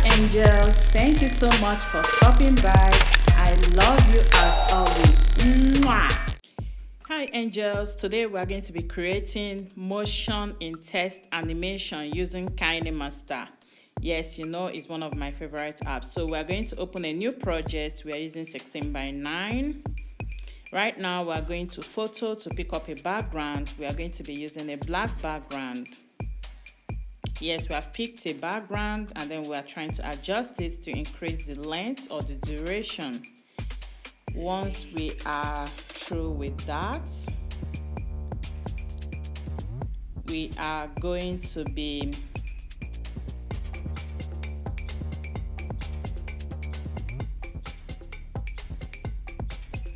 angels, thank you so much for stopping by. I love you as always. Mwah! Hi angels, today we are going to be creating motion in text animation using KineMaster. Yes, you know it's one of my favorite apps. So we are going to open a new project. We are using 16:9. Right now we are going to photo to pick up a background. We are going to be using a black background. Yes, we have picked a background and then we are trying to adjust it to increase the length or the duration. Once we are through with that, we are going to be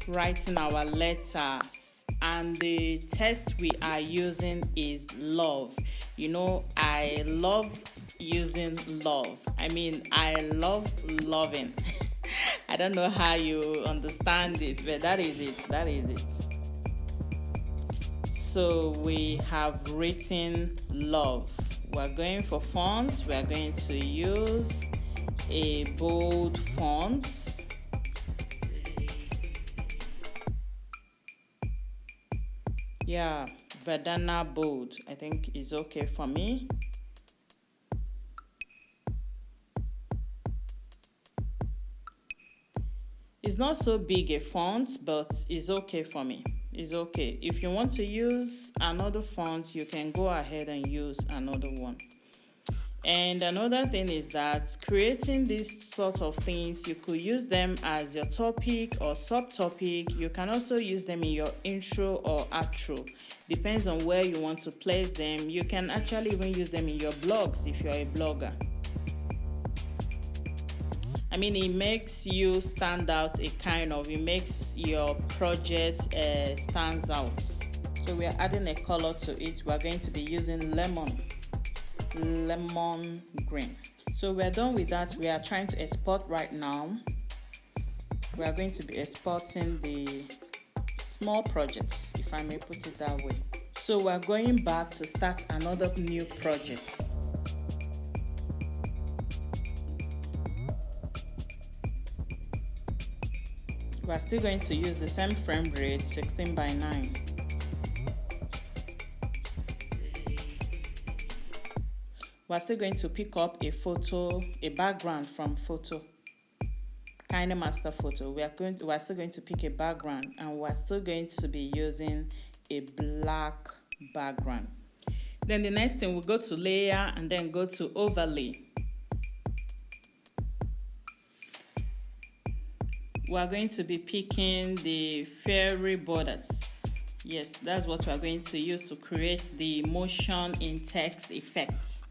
writing our letters, and the text we are using is love. You know, I love using love. I love loving. I don't know how you understand it, but that is it. So we have written love. We're going for fonts. We're going to use a bold font. Yeah, Verdana bold, I think is okay for me. It's not so big a font, but it's okay for me. It's okay. If you want to use another font, you can go ahead and use another one. And another thing is that creating these sort of things, you could use them as your topic or subtopic. You can also use them in your intro or outro. Depends on where you want to place them. You can actually even use them in your blogs if you're a blogger. It makes you stand out it makes your project stands out. So we are adding a color to it. We are going to be using lemon green. So we are done with that. We are trying to export right now. We are going to be exporting the small projects, if I may put it that way. So we are going back to start another new project. We are still going to use the same frame rate, 16:9. We're still going to pick up a background from photo, KineMaster photo. We're still going to pick a background, and we're still going to be using a black background. Then the next thing, we'll go to layer and then go to overlay. We're going to be picking the fairy borders. Yes, that's what we're going to use to create the motion in text effect.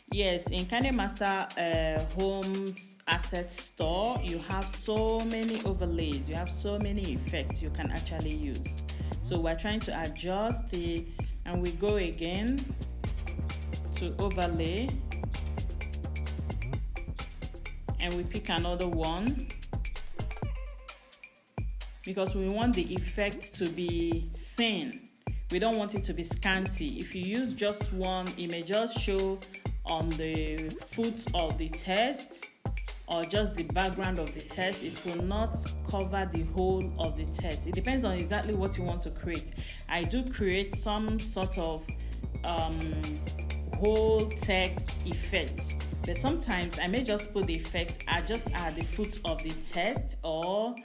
Yes, in KineMaster Home Asset Store, you have so many overlays. You have so many effects you can actually use. So we're trying to adjust it, and we go again to overlay, and we pick another one because we want the effect to be seen. We don't want it to be scanty. If you use just one, it may just show on the foot of the text or just the background of the text. It will not cover the whole of the text. It depends on exactly what you want to create. I do create some sort of whole text effect, but sometimes I may just put the effect just at the foot of the text or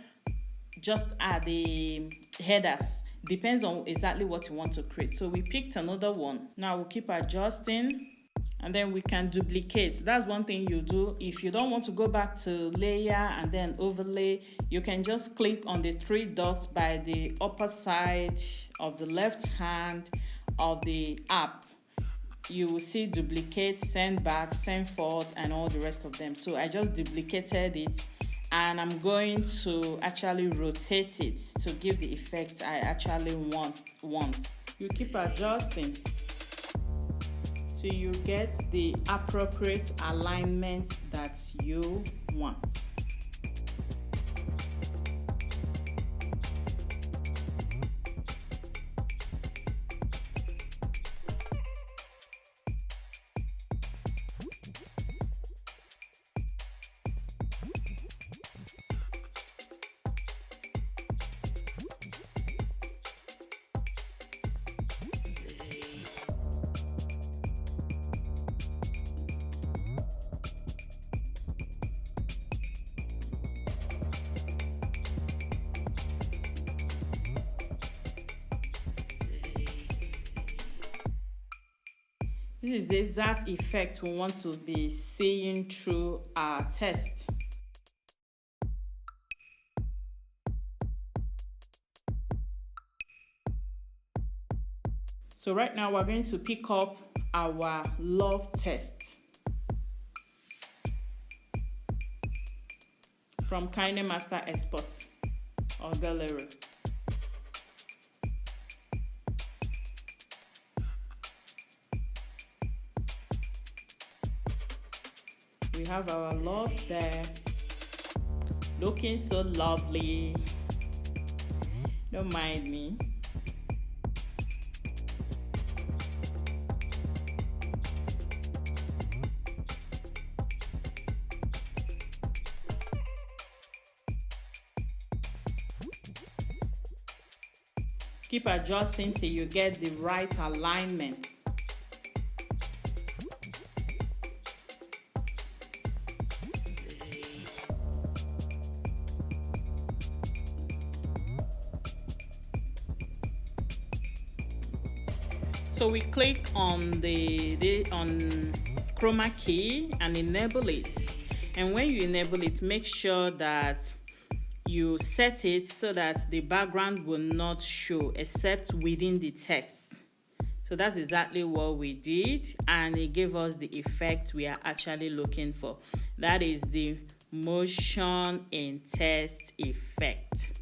just at the headers. Depends on exactly what you want to create. So we picked another one. Now we'll keep adjusting, and then we can duplicate. That's one thing you do. If you don't want to go back to layer and then overlay, you can just click on the three dots by the upper side of the left hand of the app. You will see duplicate, send back, send forward, and all the rest of them. So I just duplicated it, and I'm going to actually rotate it to give the effect I actually want. You keep adjusting till you get the appropriate alignment that you want. This is the exact effect we want to be seeing through our test. So right now we're going to pick up our love test from KineMaster Export or Gallery. We have our love there, looking so lovely. Don't mind me. Keep adjusting till you get the right alignment. So we click on the chroma key and enable it. And when you enable it, make sure that you set it so that the background will not show except within the text. So that's exactly what we did, and it gave us the effect we are actually looking for. That is the motion in text effect.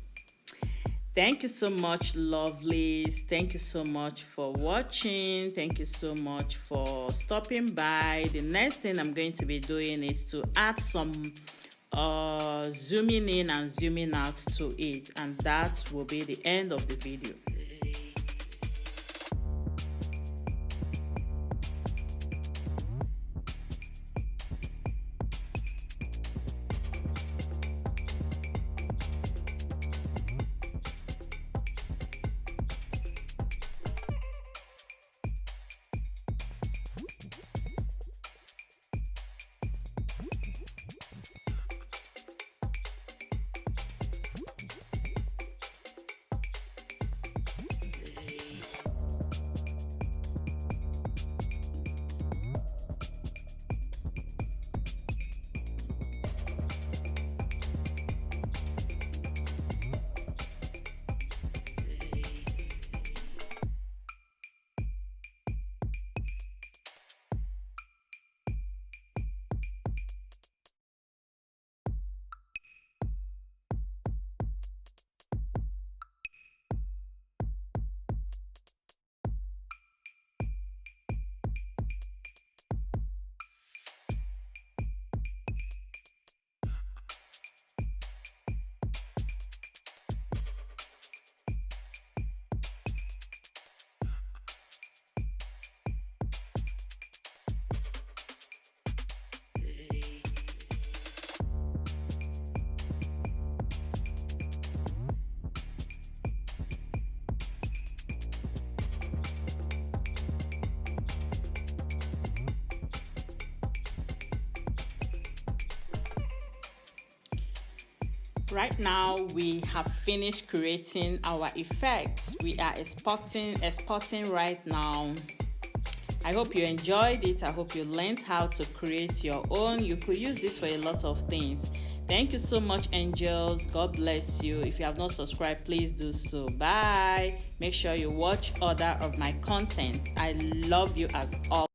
Thank you so much, lovelies. Thank you so much for watching. Thank you so much for stopping by. The next thing I'm going to be doing is to add some zooming in and zooming out to it, and that will be the end of the video. Right now we have finished creating our effects. We are exporting right now. I hope you enjoyed it. I hope you learned how to create your own. You could use this for a lot of things. Thank you so much, angels. God bless you. If you have not subscribed, please do so. Bye. Make sure you watch other of my content. I love you as always.